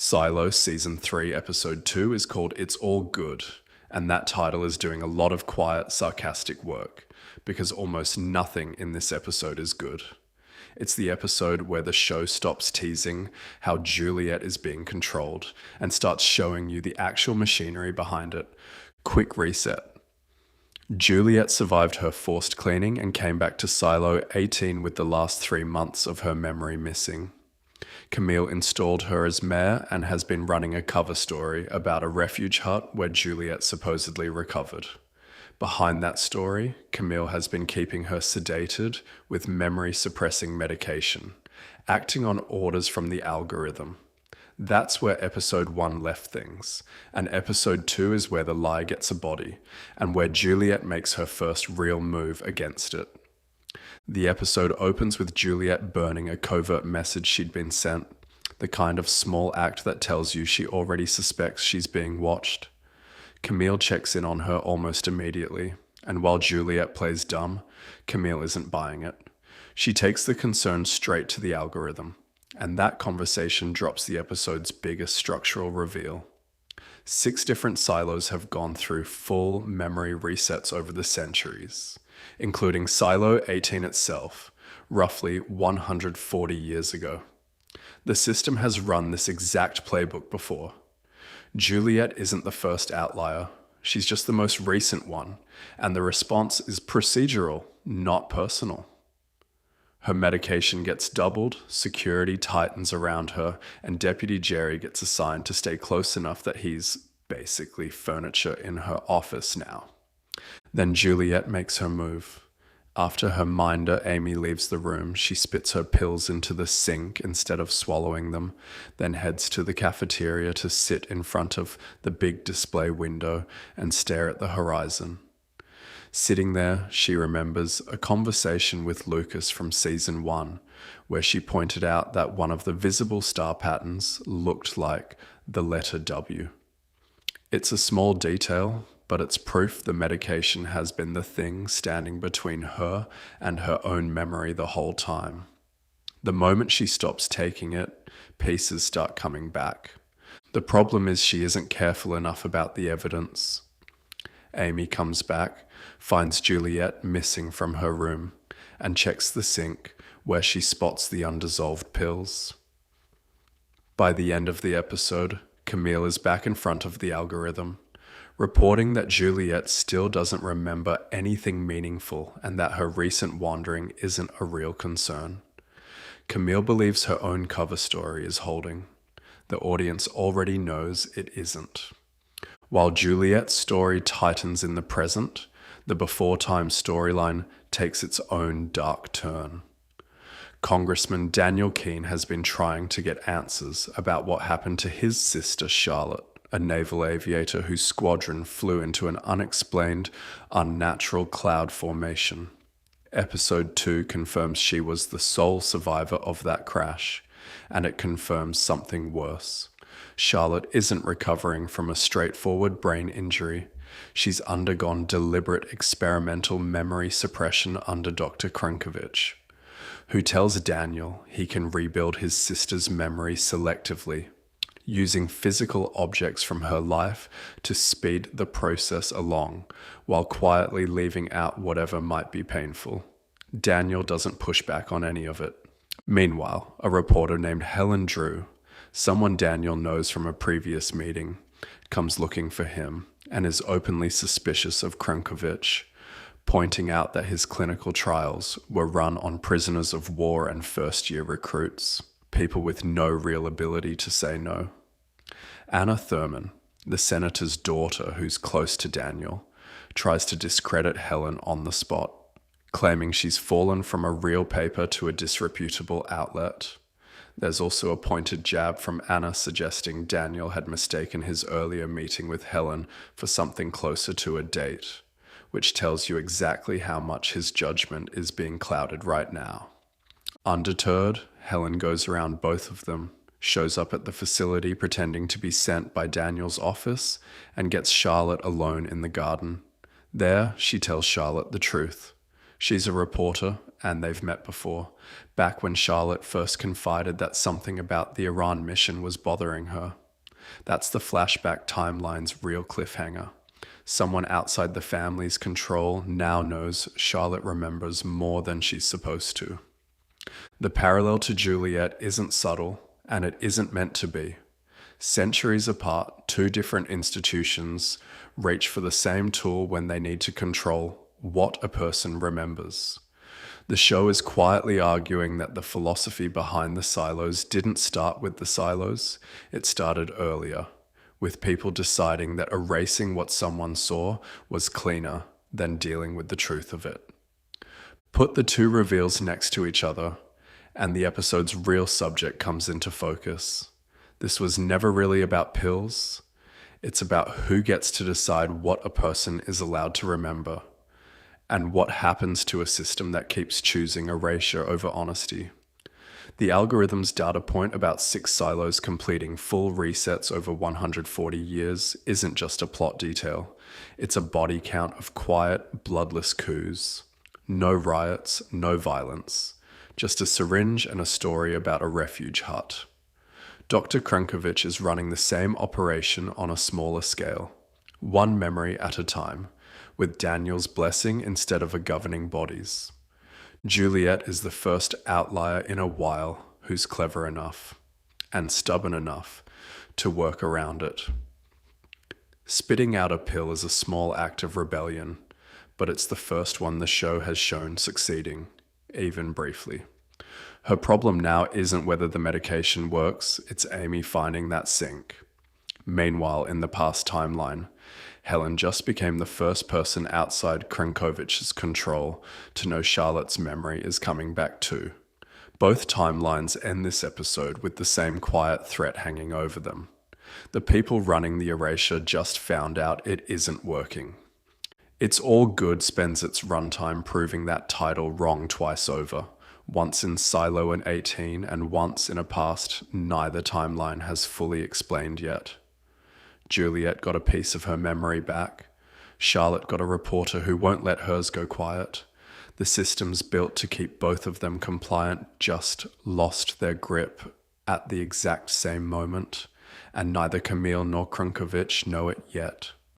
Silo Season 3 Episode 2 is called It's All Good, and that title is doing a lot of quiet, sarcastic work, because almost nothing in this episode is good. It's the episode where the show stops teasing how Juliette is being controlled and starts showing you the actual machinery behind it. Quick reset. Juliette survived her forced cleaning and came back to Silo 18 with the last 3 months of her memory missing. Camille installed her as mayor and has been running a cover story about a refuge hut where Juliette supposedly recovered. Behind that story, Camille has been keeping her sedated with memory-suppressing medication, acting on orders from the algorithm. That's where episode 1 left things, and episode 2 is where the lie gets a body, and where Juliette makes her first real move against it. The episode opens with Juliette burning a covert message she'd been sent, the kind of small act that tells you she already suspects she's being watched. Camille checks in on her almost immediately, and while Juliette plays dumb, Camille isn't buying it. She takes the concern straight to the algorithm, and that conversation drops the episode's biggest structural reveal. 6 different silos have gone through full memory resets over the centuries, including Silo 18 itself, roughly 140 years ago. The system has run this exact playbook before. Juliette isn't the first outlier, she's just the most recent one, and the response is procedural, not personal. Her medication gets doubled, security tightens around her, and Deputy Jerry gets assigned to stay close enough that he's basically furniture in her office now. Then Juliette makes her move. After her minder Amy leaves the room, she spits her pills into the sink instead of swallowing them, then heads to the cafeteria to sit in front of the big display window and stare at the horizon. Sitting there, she remembers a conversation with Lucas from season 1, where she pointed out that one of the visible star patterns looked like the letter W. It's a small detail, but it's proof the medication has been the thing standing between her and her own memory the whole time. The moment she stops taking it, pieces start coming back. The problem is she isn't careful enough about the evidence. Amy comes back, finds Juliette missing from her room, and checks the sink, where she spots the undissolved pills. By the end of the episode, Camille is back in front of the algorithm, reporting that Juliette still doesn't remember anything meaningful and that her recent wandering isn't a real concern. Camille believes her own cover story is holding. The audience already knows it isn't. While Juliette's story tightens in the present, the before-time storyline takes its own dark turn. Congressman Daniel Keene has been trying to get answers about what happened to his sister Charlotte, a naval aviator whose squadron flew into an unexplained, unnatural cloud formation. Episode 2 confirms she was the sole survivor of that crash, and it confirms something worse. Charlotte isn't recovering from a straightforward brain injury. She's undergone deliberate experimental memory suppression under Doctor Crnkovich, who tells Daniel he can rebuild his sister's memory selectively, using physical objects from her life to speed the process along, while quietly leaving out whatever might be painful. Daniel doesn't push back on any of it. Meanwhile, a reporter named Helen Drew, someone Daniel knows from a previous meeting, comes looking for him and is openly suspicious of Crnkovich, pointing out that his clinical trials were run on prisoners of war and first-year recruits, people with no real ability to say no. Anna Thurman, the senator's daughter who's close to Daniel, tries to discredit Helen on the spot, claiming she's fallen from a real paper to a disreputable outlet. There's also a pointed jab from Anna suggesting Daniel had mistaken his earlier meeting with Helen for something closer to a date, which tells you exactly how much his judgment is being clouded right now. Undeterred, Helen goes around both of them, shows up at the facility pretending to be sent by Daniel's office, and gets Charlotte alone in the garden. There, she tells Charlotte the truth. She's a reporter, and they've met before, back when Charlotte first confided that something about the Iran mission was bothering her. That's the flashback timeline's real cliffhanger. Someone outside the family's control now knows Charlotte remembers more than she's supposed to. The parallel to Juliette isn't subtle, and it isn't meant to be. Centuries apart, two different institutions reach for the same tool when they need to control what a person remembers. The show is quietly arguing that the philosophy behind the silos didn't start with the silos, it started earlier, with people deciding that erasing what someone saw was cleaner than dealing with the truth of it. Put the two reveals next to each other, and the episode's real subject comes into focus. This was never really about pills. It's about who gets to decide what a person is allowed to remember, and what happens to a system that keeps choosing erasure over honesty. The algorithm's data point about 6 silos completing full resets over 140 years isn't just a plot detail. It's a body count of quiet, bloodless coups. No riots, no violence. Just a syringe and a story about a refuge hut. Doctor Crnkovich is running the same operation on a smaller scale, one memory at a time, with Daniel's blessing instead of a governing body's. Juliette is the first outlier in a while who's clever enough, and stubborn enough, to work around it. Spitting out a pill is a small act of rebellion, but it's the first one the show has shown succeeding, even briefly. Her problem now isn't whether the medication works, it's Amy finding that sync. Meanwhile, in the past timeline, Helen just became the first person outside Crnkovich's control to know Charlotte's memory is coming back too. Both timelines end this episode with the same quiet threat hanging over them. The people running the erasure just found out it isn't working. It's All Good spends its runtime proving that title wrong twice over. Once in Silo and 18, and once in a past neither timeline has fully explained yet. Juliette got a piece of her memory back. Charlotte got a reporter who won't let hers go quiet. The systems built to keep both of them compliant just lost their grip at the exact same moment, and neither Camille nor Crnkovich know it yet.